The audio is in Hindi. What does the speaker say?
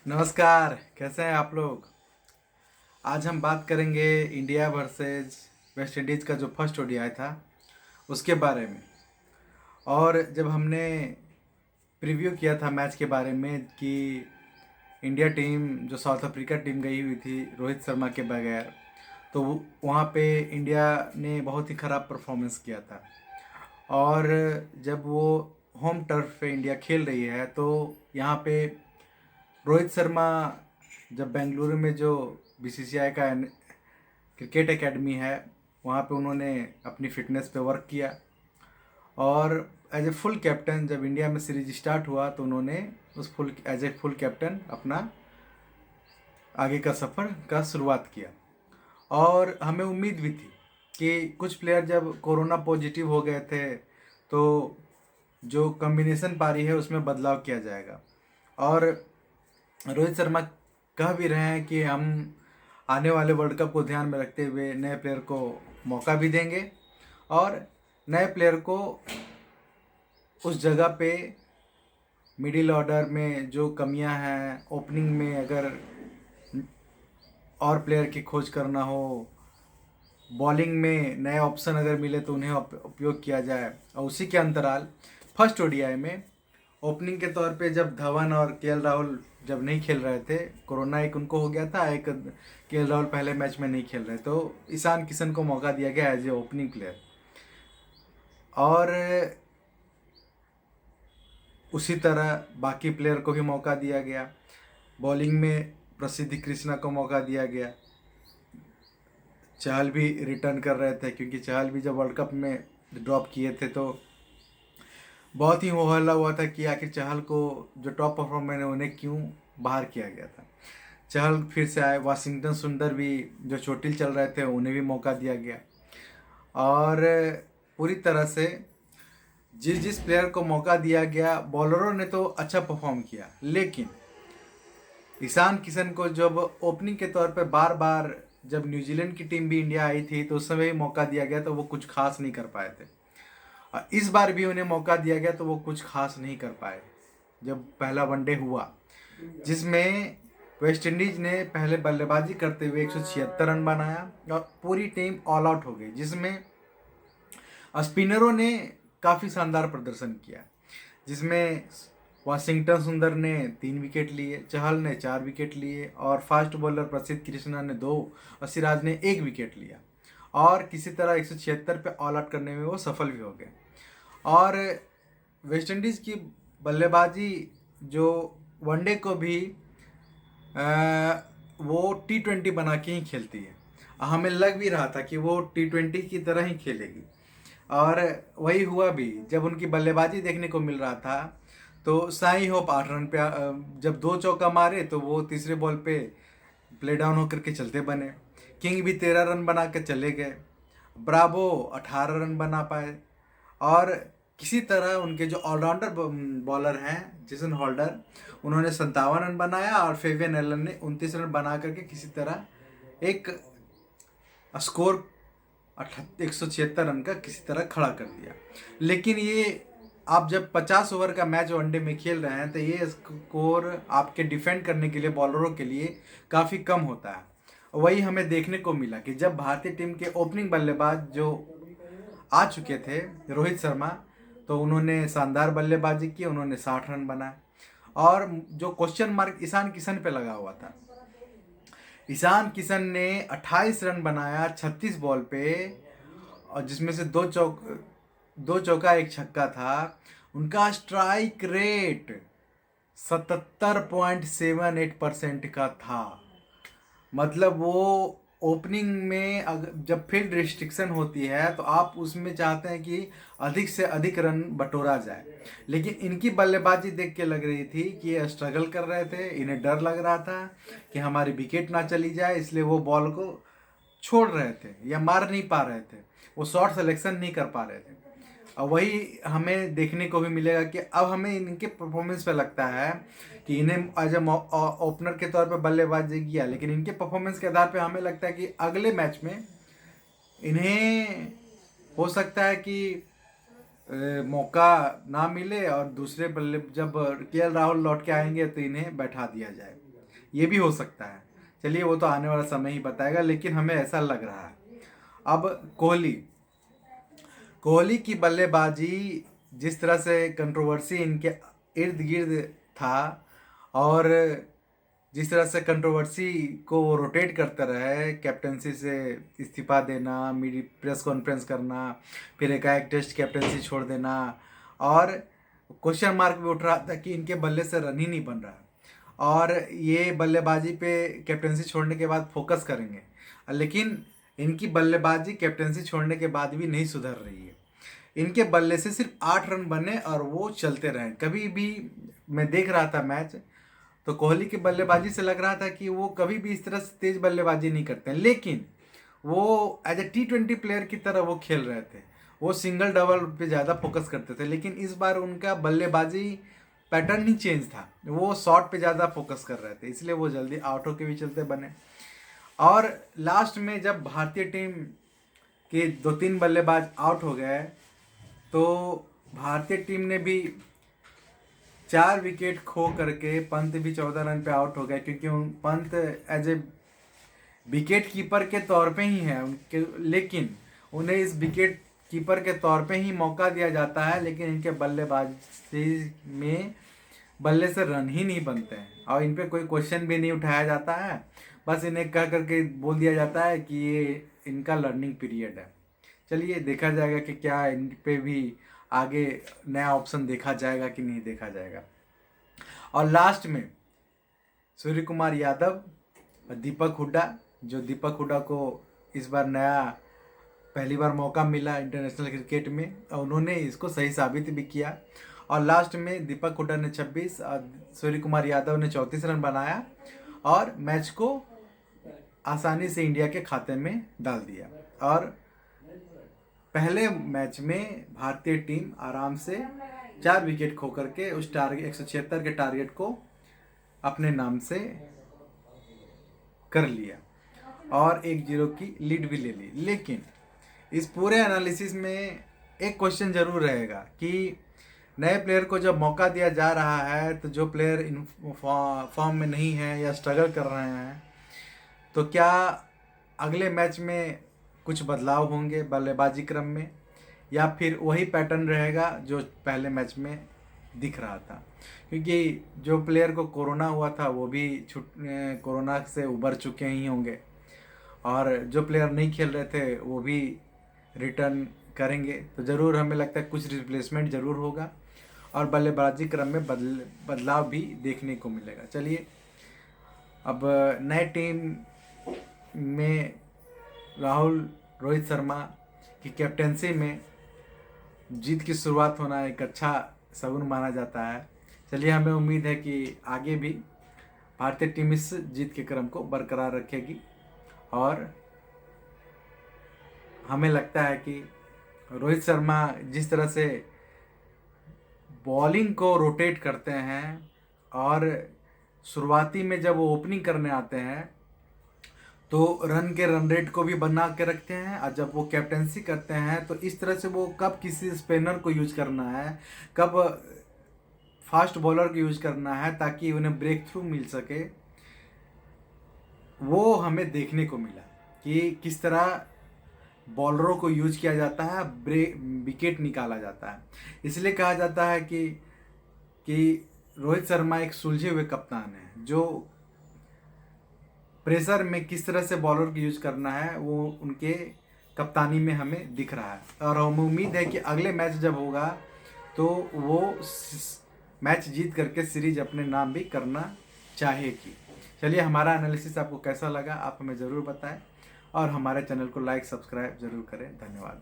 नमस्कार। कैसे हैं आप लोग। आज हम बात करेंगे इंडिया वर्सेस वेस्ट इंडीज़ का जो फर्स्ट ओडीआई था उसके बारे में। और जब हमने प्रीव्यू किया था मैच के बारे में कि इंडिया टीम जो साउथ अफ्रीका टीम गई हुई थी रोहित शर्मा के बगैर, तो वहाँ पे इंडिया ने बहुत ही ख़राब परफॉर्मेंस किया था। और जब वो होम टर्फ पे इंडिया खेल रही है तो यहाँ पे रोहित शर्मा जब बेंगलुरु में जो बीसीसीआई का क्रिकेट एकेडमी है वहाँ पे उन्होंने अपनी फिटनेस पे वर्क किया। और एज ए फुल कैप्टन जब इंडिया में सीरीज स्टार्ट हुआ तो उन्होंने उस full as a full captain अपना आगे का सफ़र का शुरुआत किया। और हमें उम्मीद भी थी कि कुछ प्लेयर जब कोरोना पॉजिटिव हो गए थे तो जो कॉम्बिनेशन पारी है उसमें बदलाव किया जाएगा। और रोहित शर्मा कह भी रहे हैं कि हम आने वाले वर्ल्ड कप को ध्यान में रखते हुए नए प्लेयर को मौका भी देंगे और नए प्लेयर को उस जगह पे मिडिल ऑर्डर में जो कमियां हैं ओपनिंग में अगर और प्लेयर की खोज करना हो, बॉलिंग में नए ऑप्शन अगर मिले तो उन्हें उपयोग किया जाए। और उसी के अंतराल फर्स्ट ओडीआई में ओपनिंग के तौर पे जब धवन और केएल राहुल जब नहीं खेल रहे थे, कोरोना एक उनको हो गया था, एक केएल राहुल पहले मैच में नहीं खेल रहे, तो ईशान किशन को मौका दिया गया एज ए ओपनिंग प्लेयर। और उसी तरह बाकी प्लेयर को भी मौका दिया गया। बॉलिंग में प्रसिद्धि कृष्णा को मौका दिया गया। चहल भी रिटर्न कर रहे थे क्योंकि चहल भी जब वर्ल्ड कप में ड्रॉप किए थे तो बहुत ही हो हल्ला हुआ था कि आखिर चहल को जो टॉप परफॉर्मर है उन्हें क्यों बाहर किया गया था। चहल फिर से आए। वाशिंगटन सुंदर भी जो चोटिल चल रहे थे उन्हें भी मौका दिया गया। और पूरी तरह से जिस जिस प्लेयर को मौका दिया गया, बॉलरों ने तो अच्छा परफॉर्म किया, लेकिन ईशान किशन को जब ओपनिंग के तौर पर बार बार जब न्यूजीलैंड की टीम भी इंडिया आई थी तो उस समय भी मौका दिया गया तो वो कुछ खास नहीं कर पाए थे। और इस बार भी उन्हें मौका दिया गया तो वो कुछ खास नहीं कर पाए। जब पहला वनडे हुआ जिसमें वेस्ट इंडीज ने पहले बल्लेबाजी करते हुए 176 रन बनाया और पूरी टीम ऑल आउट हो गई, जिसमें स्पिनरों ने काफ़ी शानदार प्रदर्शन किया, जिसमें वाशिंगटन सुंदर ने 3 विकेट लिए, चहल ने 4 विकेट लिए और फास्ट बॉलर प्रसिद्ध कृष्णा ने 2 और सिराज ने 1 विकेट लिया। और किसी तरह 176 पे ऑल आउट करने में वो सफल भी हो गए। और वेस्ट इंडीज़ की बल्लेबाजी जो वनडे को भी वो T20 बना के ही खेलती है। हमें लग भी रहा था कि वो T20 की तरह ही खेलेगी और वही हुआ भी। जब उनकी बल्लेबाजी देखने को मिल रहा था तो साई होप 8 रन पे जब 2 चौका मारे तो वो तीसरे बॉल पे प्ले डाउन होकर के चलते बने। किंग भी 13 रन बना के चले गए। ब्रावो 18 रन बना पाए। और किसी तरह उनके जो ऑलराउंडर बॉलर हैं जेसन होल्डर, उन्होंने 57 रन बनाया और फेवियन एलन ने 29 रन बना करके किसी तरह एक स्कोर 176 रन का किसी तरह खड़ा कर दिया। लेकिन ये आप जब 50 ओवर का मैच वनडे में खेल रहे हैं तो ये स्कोर आपके डिफेंड करने के लिए बॉलरों के लिए काफ़ी कम होता है। वही हमें देखने को मिला कि जब भारतीय टीम के ओपनिंग बल्लेबाज जो आ चुके थे रोहित शर्मा, तो उन्होंने शानदार बल्लेबाजी की, उन्होंने 60 रन बनाए। और जो क्वेश्चन मार्क ईशान किशन पे लगा हुआ था, ईशान किशन ने 28 रन बनाया 36 बॉल पे, और जिसमें से 2 चौका 1 छक्का था। उनका स्ट्राइक रेट 77.78% का था। मतलब वो ओपनिंग में जब फील्ड रिस्ट्रिक्शन होती है तो आप उसमें चाहते हैं कि अधिक से अधिक रन बटोरा जाए, लेकिन इनकी बल्लेबाजी देख के लग रही थी कि ये स्ट्रगल कर रहे थे, इन्हें डर लग रहा था कि हमारी विकेट ना चली जाए, इसलिए वो बॉल को छोड़ रहे थे या मार नहीं पा रहे थे, वो शॉट सिलेक्शन नहीं कर पा रहे थे। और वही हमें देखने को भी मिलेगा कि अब हमें इनके परफॉर्मेंस पे लगता है कि इन्हें एज ए ओपनर के तौर पे बल्लेबाजी किया, लेकिन इनके परफॉर्मेंस के आधार पे हमें लगता है कि अगले मैच में इन्हें हो सकता है कि मौका ना मिले और दूसरे बल्ले जब केएल राहुल लौट के आएंगे तो इन्हें बैठा दिया जाए। ये भी हो सकता है। चलिए वो तो आने वाला समय ही बताएगा, लेकिन हमें ऐसा लग रहा है। अब कोहली कोहली की बल्लेबाजी, जिस तरह से कंट्रोवर्सी इनके इर्द गिर्द था, और जिस तरह से कंट्रोवर्सी को वो रोटेट करते रहे, कैप्टनसी से इस्तीफा देना, मीडिया प्रेस कॉन्फ्रेंस करना, फिर एकाएक टेस्ट कैप्टनसी छोड़ देना, और क्वेश्चन मार्क भी उठ रहा था कि इनके बल्ले से रन ही नहीं बन रहा, और ये बल्लेबाजी पे कैप्टनसी छोड़ने के बाद फोकस करेंगे। लेकिन इनकी बल्लेबाजी कैप्टनसी छोड़ने के बाद भी नहीं सुधर रही है। इनके बल्ले से सिर्फ 8 रन बने और वो चलते रहे। कभी भी मैं देख रहा था मैच, तो कोहली की बल्लेबाजी से लग रहा था कि वो कभी भी इस तरह से तेज बल्लेबाजी नहीं करते हैं, लेकिन वो एज ए T20 प्लेयर की तरह वो खेल रहे थे। वो सिंगल डबल पे ज़्यादा फोकस करते थे, लेकिन इस बार उनका बल्लेबाजी पैटर्न ही चेंज था। वो शॉट पे ज़्यादा फोकस कर रहे थे, इसलिए वो जल्दी आउट होके भी चलते बने। और लास्ट में जब भारतीय टीम के 2-3 बल्लेबाज आउट हो गए, तो भारतीय टीम ने भी 4 विकेट खो करके, पंत भी 14 रन पे आउट हो गए, क्योंकि Pant as a wicketkeeper के तौर पे ही है उनके, लेकिन उन्हें इस विकेट कीपर के तौर पे ही मौका दिया जाता है, लेकिन इनके बल्लेबाजी में बल्ले से रन ही नहीं बनते हैं, और इन पे कोई क्वेश्चन भी नहीं उठाया जाता है। बस इन्हें कह करके बोल दिया जाता है कि ये इनका लर्निंग पीरियड है। चलिए देखा जाएगा कि क्या इन पे भी आगे नया ऑप्शन देखा जाएगा कि नहीं देखा जाएगा। और लास्ट में सूर्य कुमार यादव और दीपक हुड्डा, जो दीपक हुड्डा को इस बार नया पहली बार मौका मिला इंटरनेशनल क्रिकेट में, और उन्होंने इसको सही साबित भी किया। और लास्ट में दीपक हुड्डा ने 26 और सूर्य कुमार यादव ने 34 रन बनाया, और मैच को आसानी से इंडिया के खाते में डाल दिया। और पहले मैच में भारतीय टीम आराम से 4 विकेट खो करके उस टारगेट 176 के टारगेट को अपने नाम से कर लिया, और 1-0 की लीड भी ले ली। लेकिन इस पूरे एनालिसिस में एक क्वेश्चन जरूर रहेगा कि नए प्लेयर को जब मौका दिया जा रहा है, तो जो प्लेयर इन फॉर्म में नहीं है या स्ट्रगल कर रहे हैं, तो क्या अगले मैच में कुछ बदलाव होंगे बल्लेबाजी क्रम में, या फिर वही पैटर्न रहेगा जो पहले मैच में दिख रहा था। क्योंकि जो प्लेयर को कोरोना हुआ था वो भी कोरोना से उबर चुके ही होंगे, और जो प्लेयर नहीं खेल रहे थे वो भी रिटर्न करेंगे, तो ज़रूर हमें लगता है कुछ रिप्लेसमेंट ज़रूर होगा, और बल्लेबाजी क्रम में बदलाव भी देखने को मिलेगा। चलिए, अब नए टीम में राहुल रोहित शर्मा की कैप्टेंसी में जीत की शुरुआत होना एक अच्छा शगुन माना जाता है। चलिए, हमें उम्मीद है कि आगे भी भारतीय टीम इस जीत के क्रम को बरकरार रखेगी, और हमें लगता है कि रोहित शर्मा जिस तरह से बॉलिंग को रोटेट करते हैं, और शुरुआती में जब वो ओपनिंग करने आते हैं तो रन रेट को भी बना के रखते हैं, और जब वो कैप्टेंसी करते हैं तो इस तरह से वो कब किसी स्पिनर को यूज करना है, कब फास्ट बॉलर को यूज करना है, ताकि उन्हें ब्रेक थ्रू मिल सके, वो हमें देखने को मिला कि किस तरह बॉलरों को यूज किया जाता है, विकेट निकाला जाता है। इसलिए कहा जाता है कि रोहित शर्मा एक सुलझे हुए कप्तान है, जो प्रेशर में किस तरह से बॉलर को यूज करना है वो उनके कप्तानी में हमें दिख रहा है। और हमें उम्मीद है कि अगले मैच जब होगा तो वो मैच जीत करके सीरीज अपने नाम भी करना चाहेगी। चलिए, हमारा एनालिसिस आपको कैसा लगा आप हमें ज़रूर बताएं, और हमारे चैनल को लाइक सब्सक्राइब ज़रूर करें। धन्यवाद।